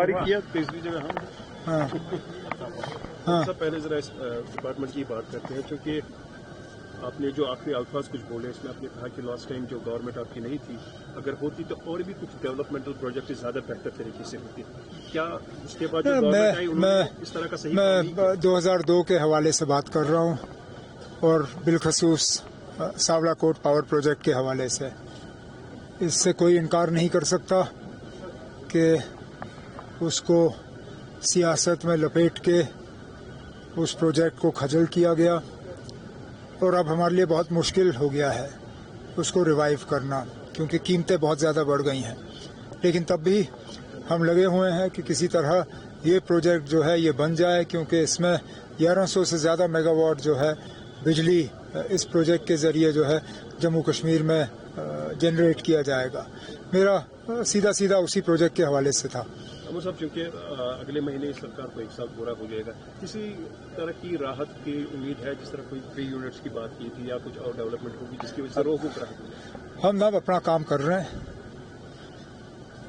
فارغ کیا تیسری جگہ ہاں ہاں سب پہلے ذرا اس ڈپارٹمنٹ کی بات کرتے ہیں، چونکہ آپ نے جو آخری الفاظ کچھ بولے اس میں آپ نے کہا کہ لاسٹ ٹائم جو گورنمنٹ آپ کی نہیں تھی اگر ہوتی تو اور بھی کچھ ڈیولپمنٹل پروجیکٹ زیادہ بہتر طریقے سے ہوتے، کیا اس کے بعد جو گورنمنٹ آئی انہوں نے اس طرح کا صحیح کام نہیں کیا؟ 2002 کے حوالے سے بات کر رہا ہوں اور بالخصوص ساولا کوٹ پاور پروجیکٹ کے حوالے سے اس سے کوئی انکار نہیں کر سکتا کہ اس کو سیاست میں لپیٹ کے اس پروجیکٹ کو خجل کیا گیا اور اب ہمارے لیے بہت مشکل ہو گیا ہے اس کو ریوائیو کرنا کیونکہ قیمتیں بہت زیادہ بڑھ گئی ہیں، لیکن تب بھی ہم لگے ہوئے ہیں کہ کسی طرح یہ پروجیکٹ جو ہے یہ بن جائے کیونکہ اس میں 1100 سے زیادہ میگا واٹ جو ہے بجلی اس پروجیکٹ کے ذریعے جو ہے جموں کشمیر میں جنریٹ کیا جائے گا۔ میرا سیدھا اسی پروجیکٹ کے حوالے سے تھا۔ امر صاحب چونکہ اگلے مہینے سرکار کو 1 سال پورا ہو جائے گا، کسی طرح کی راحت کی امید ہے؟ جس طرح کوئی 3 یونٹس کی بات کی تھی یا کچھ اور ڈیولپمنٹ ہوگی جس کی وجہ سے روک راحت ہوگی؟ ہم اب اپنا کام کر رہے ہیں،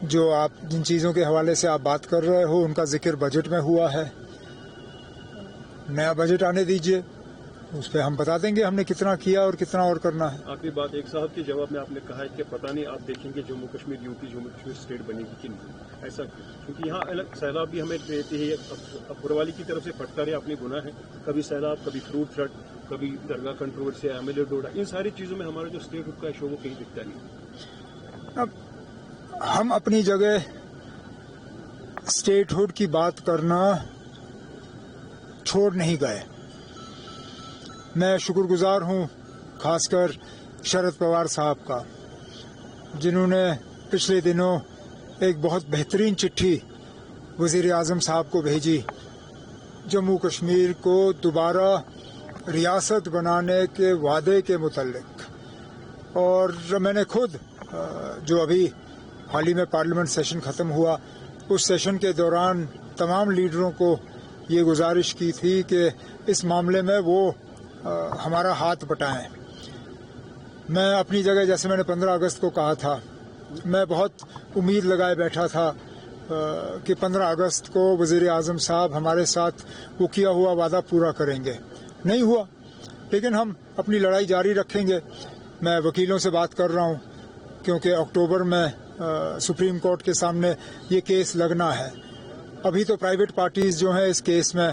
جو آپ جن چیزوں کے حوالے سے آپ بات کر رہے ہو ان کا ذکر بجٹ میں ہوا ہے، نیا بجٹ آنے دیجئے، اس پہ ہم بتا دیں گے ہم نے کتنا کیا اور کتنا اور کرنا ہے۔ آخری بات، ایک صاحب کے جواب میں آپ نے کہا ہے کہ پتہ نہیں آپ دیکھیں گے جموں کشمیر یوٹی جموں کشمیر اسٹیٹ بنے گی کہ نہیں، ایسا کیونکہ یہاں الگ سیلاب بھی ہمیں دیتے ہیں، ابروالی کی طرف سے پھٹتا رہے اپنے گناہ ہے، کبھی سیلاب، کبھی فروٹ فلڈ، کبھی درگاہ controversy, M L A Doda, ان ساری چیزوں میں ہمارا جو اسٹیٹ ہوڈ کا شو وہ کہیں دکھتا نہیں۔ اب ہم اپنی جگہ اسٹیٹ ہوڈ کی بات کرنا چھوڑ نہیں گئے۔ میں شکر گزار ہوں خاص کر شرد پوار صاحب کا، جنہوں نے پچھلے دنوں ایک بہت بہترین چٹھی وزیر اعظم صاحب کو بھیجی جموں کشمیر کو دوبارہ ریاست بنانے کے وعدے کے متعلق، اور میں نے خود جو ابھی حال ہی میں پارلیمنٹ سیشن ختم ہوا اس سیشن کے دوران تمام لیڈروں کو یہ گزارش کی تھی کہ اس معاملے میں وہ ہمارا ہاتھ بٹائیں۔ میں اپنی جگہ جیسے میں نے 15 اگست کو کہا تھا، میں بہت امید لگائے بیٹھا تھا کہ 15 اگست کو وزیر اعظم صاحب ہمارے ساتھ وہ کیا ہوا وعدہ پورا کریں گے، نہیں ہوا، لیکن ہم اپنی لڑائی جاری رکھیں گے۔ میں وکیلوں سے بات کر رہا ہوں کیونکہ اکتوبر میں سپریم کورٹ کے سامنے یہ کیس لگنا ہے۔ ابھی تو پرائیویٹ پارٹیز جو ہیں اس کیس میں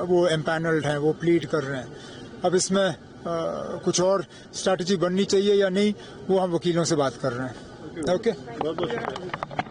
وہ امپینلڈ ہیں، وہ پلیڈ کر رہے ہیں۔ اب اس میں کچھ اور اسٹریٹجی بننی چاہیے یا نہیں، وہ ہم وکیلوں سے بات کر رہے ہیں۔ اوکے، بہت بہت شکریہ۔